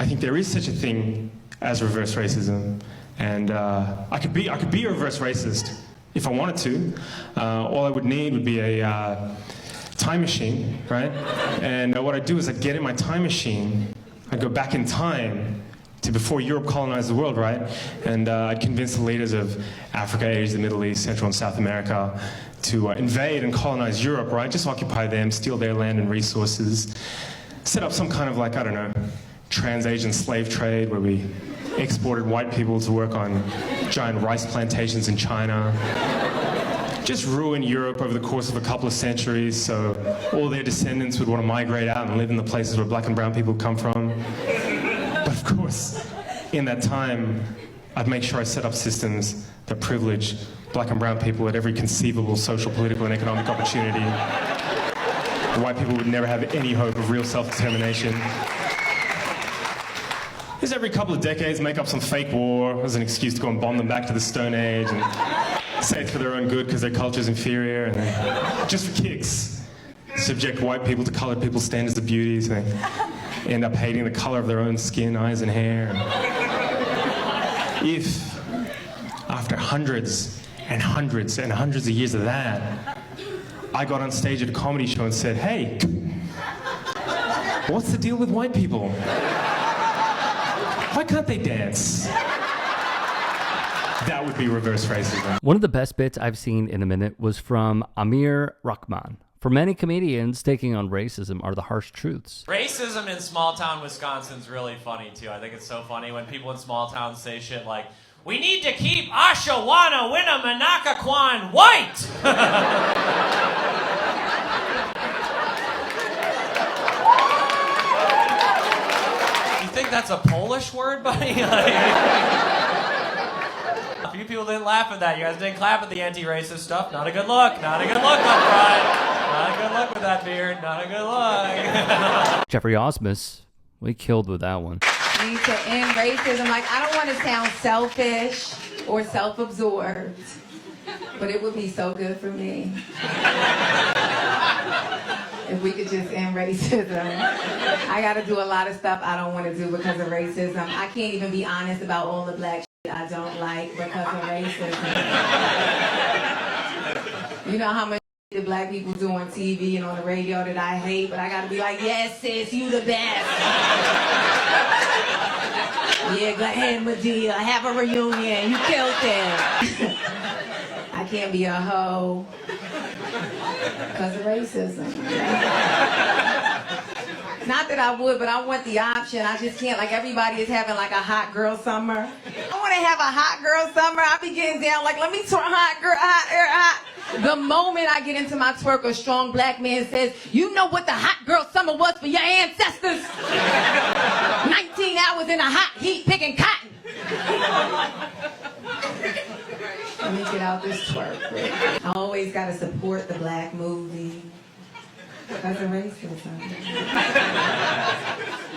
think there is such a thing as reverse racism, and I could be a reverse racist if I wanted to. All I would need would be a time machine, right? And what I'd do is I'd get in my time machine, I'd go back in time to before Europe colonized the world, right? And I'd convince the leaders of Africa, Asia, the Middle East, Central and South America to invade and colonize Europe, right? Just occupy them, steal their land and resources, set up some kind of, like, I don't know, trans-Asian slave trade where we exported white people to work on giant rice plantations in China. Just ruin Europe over the course of a couple of centuries, so all their descendants would want to migrate out and live in the places where black and brown people come from. But of course, in that time, I'd make sure I set up systems that privilege black and brown people at every conceivable social, political, and economic opportunity. White people would never have any hope of real self-determination. Just every couple of decades, make up some fake war as an excuse to go and bomb them back to the Stone Age and say it's for their own good because their culture's inferior, and then, just for kicks, subject white people to colored people's standards of beauty, so they end up hating the color of their own skin, eyes, and hair. If, after hundreds and hundreds and hundreds of years of that, I got on stage at a comedy show and said, hey, what's the deal with white people? Why can't they dance? That would be reverse racism. One of the best bits I've seen in a minute was from Amir Rahman. For many comedians, taking on racism are the harsh truths. Racism in small town Wisconsin's really funny too. I think it's so funny when people in small towns say shit like, we need to keep Ashawana Winnamanakaquan white! You think that's a Polish word, buddy? A few people didn't laugh at that. You guys didn't clap at the anti-racist stuff. Not a good look. Not a good look, Upfront. Not a good look with that beard. Not a good look. Jeffrey Osmus, we killed with that one. We need to end racism. Like, I don't want to sound selfish or self-absorbed, but it would be so good for me if we could just end racism. I got to do a lot of stuff I don't want to do because of racism. I can't even be honest about all the black shit I don't like because of racism. You know how much the black people do on TV and on the radio that I hate, but I gotta be like, yes, sis, you the best. Yeah, go ahead, Madea, have a reunion, you killed it. I can't be a hoe because of racism. Not that I would, but I want the option. I just can't. Like, everybody is having like a hot girl summer. I want to have a hot girl summer. I be getting down like, let me twerk, hot girl, hot. The moment I get into my twerk, a strong black man says, you know what the hot girl summer was for your ancestors? 19 hours in a hot heat picking cotton. Let me get out this twerk. I always got to support the black movie. Because of racism.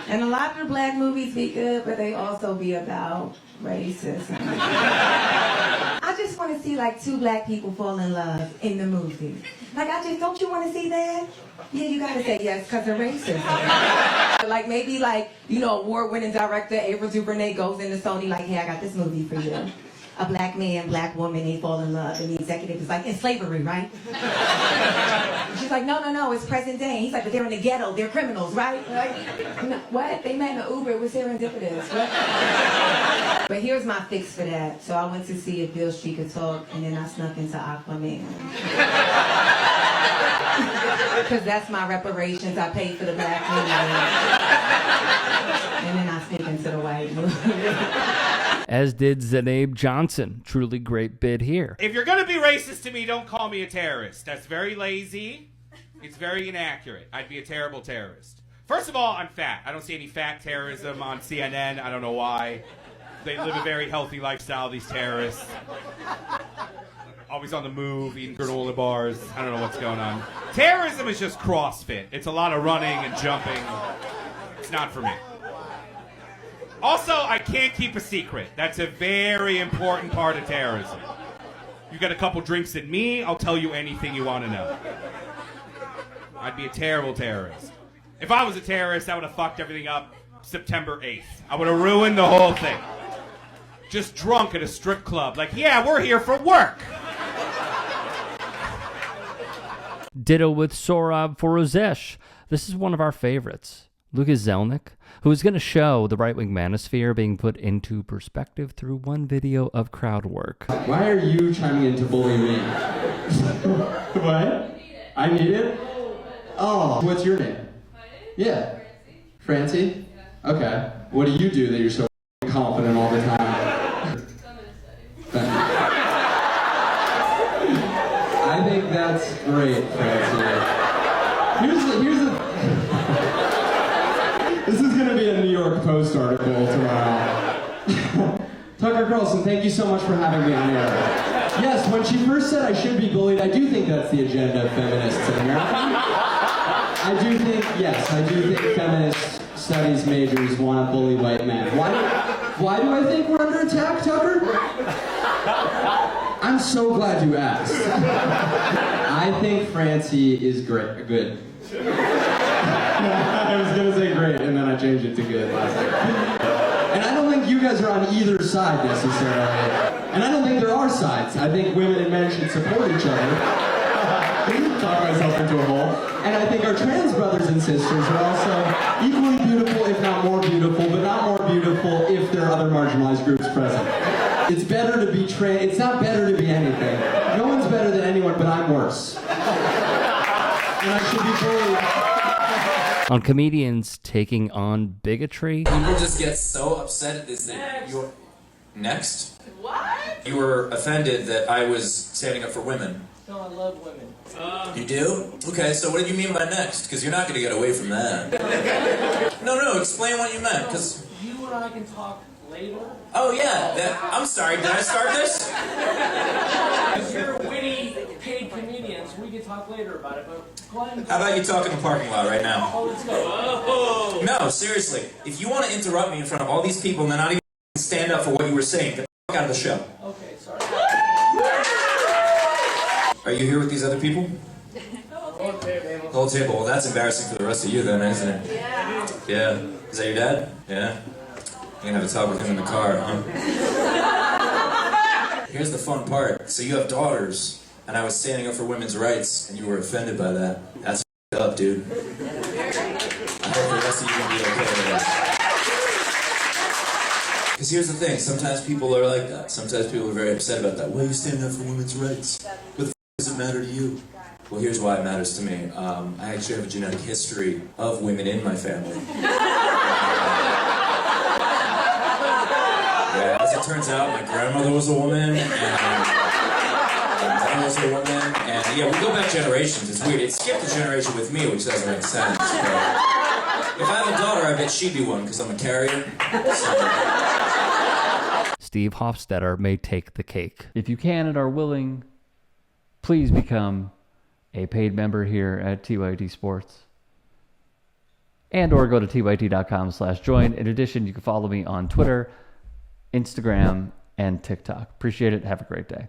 And a lot of the black movies be good, but they also be about racism. I just want to see like two black people fall in love in the movie. Like, don't you want to see that? Yeah, you gotta say yes because of racism. Like, maybe like, you know, award-winning director Ava DuVernay goes into Sony like, hey, I got this movie for you. A black man, black woman, they fall in love, and the executive is like, in slavery, right? She's like, no, it's present day. And he's like, but they're in the ghetto, they're criminals, right? Like, no, what? They met in an Uber, it was serendipitous. What? But here's my fix for that. So I went to see if Bill Street could talk, and then I snuck into Aquaman. Because that's my reparations I paid for the black movie. And then I sneak into the white movie. As did Zainab Johnson. Truly great bid here. If you're going to be racist to me, don't call me a terrorist. That's very lazy. It's very inaccurate. I'd be a terrible terrorist. First of all, I'm fat. I don't see any fat terrorism on CNN. I don't know why. They live a very healthy lifestyle, these terrorists. Always on the move, eating granola bars. I don't know what's going on. Terrorism is just CrossFit. It's a lot of running and jumping. It's not for me. Also, I can't keep a secret. That's a very important part of terrorism. You got a couple drinks at me, I'll tell you anything you want to know. I'd be a terrible terrorist. If I was a terrorist, I would have fucked everything up September 8th. I would have ruined the whole thing. Just drunk at a strip club. Like, yeah, we're here for work. Ditto with Sorab for Rozesh. This is one of our favorites. Lucas Zelnick, who is going to show the right-wing manosphere being put into perspective through one video of crowd work. Why are you chiming in to bully me? What? I need it? Oh, what's your name? Yeah. Francie? Okay. What do you do that you're so confident all the time? I think that's great, Francie. Here's the This is gonna be a New York Post article tomorrow. Tucker Carlson, thank you so much for having me on air. Yes, when she first said I should be bullied, I do think that's the agenda of feminists in America. I do think feminist studies majors want to bully white men. Why do I think we're under attack, Tucker? I'm so glad you asked. I think Francie is good. I was gonna say great, and then I changed it to good last night. And I don't think you guys are on either side necessarily. And I don't think there are sides. I think women and men should support each other. Talk myself into a hole. And I think our trans brothers and sisters are also equally beautiful, if not more beautiful, but not more beautiful if there are other marginalized groups present. It's better to be trans. It's not better to be anything. No one's better than anyone, but I'm worse. And I should be bullied. On comedians taking on bigotry. People just get so upset at this thing. You're next. What? You were offended that I was standing up for women. No, I love women. You do? Okay, so what did you mean by next? Because you're not going to get away from that. No, explain what you meant, because... You and I can talk later. Oh, yeah, I'm sorry, did I start this? If you're witty, paid comedians, we can talk later about it, but go ahead and... How about you talk in the parking lot right now? Oh, let's go. Oh. No, seriously, if you want to interrupt me in front of all these people and then not even stand up for what you were saying, get the fuck out of the show. Okay, sorry. Are you here with these other people? The whole table. Well, that's embarrassing for the rest of you then, isn't it? Yeah. Yeah. Is that your dad? Yeah. You're gonna have a talk with him in the car, huh? Here's the fun part. So you have daughters, and I was standing up for women's rights, and you were offended by that. That's f***ed up, dude. I hope the rest of you can be okay with that. Because here's the thing. Sometimes people are like that. Sometimes people are very upset about that. Why are you standing up for women's rights? What the f*** does it matter to you? Well, here's why it matters to me. I actually have a genetic history of women in my family. Yeah, as it turns out, my grandmother was a woman, and my mother was a woman, and yeah, we go back generations. It's weird. It skipped a generation with me, which doesn't make sense. But if I have a daughter, I bet she'd be one, because I'm a carrier. So. Steve Hofstetter may take the cake. If you can and are willing, please become a paid member here at TYT Sports. And or go to tyt.com/join. In addition, you can follow me on Twitter, Instagram, and TikTok. Appreciate it. Have a great day.